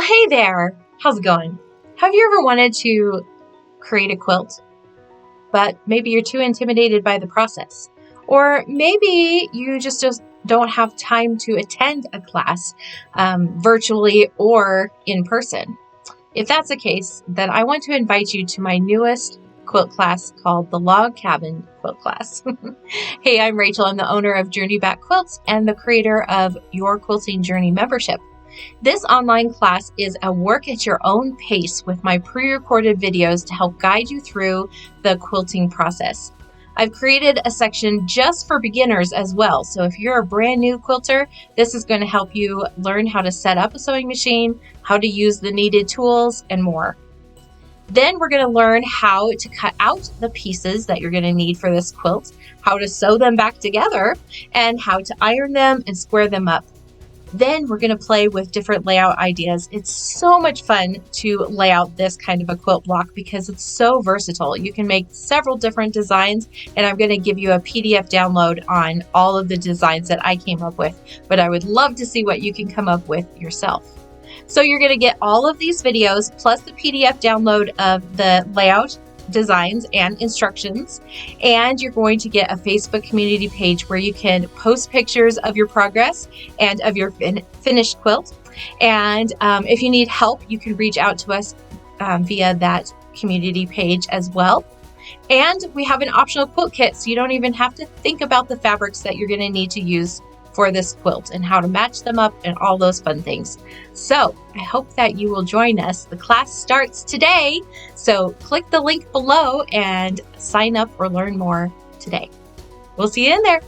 Hey there, how's it going? Have you ever wanted to create a quilt, but maybe you're too intimidated by the process? Or maybe you just don't have time to attend a class virtually or in person. If that's the case, then I want to invite you to my newest quilt class called the Log Cabin Quilt Class. Hey, I'm Rachel. I'm the owner of Journey Back Quilts and the creator of Your Quilting Journey membership. This online class is a work at your own pace with my pre-recorded videos to help guide you through the quilting process. I've created a section just for beginners as well. So if you're a brand new quilter, this is going to help you learn how to set up a sewing machine, how to use the needed tools, and more. Then we're going to learn how to cut out the pieces that you're going to need for this quilt, how to sew them back together, and how to iron them and square them up. Then we're going to play with different layout ideas. It's so much fun to lay out this kind of a quilt block because it's so versatile. You can make several different designs, and I'm going to give you a PDF download on all of the designs that I came up with, but I would love to see what you can come up with yourself. So you're going to get all of these videos plus the PDF download of the layout, designs, and instructions, and you're going to get a Facebook community page where you can post pictures of your progress and of your finished quilt. And if you need help, you can reach out to us via that community page as well. And we have an optional quilt kit, so you don't even have to think about the fabrics that you're going to need to use for this quilt and how to match them up and all those fun things. So I hope that you will join us. The class starts today, so click the link below and sign up or learn more today. We'll see you in there.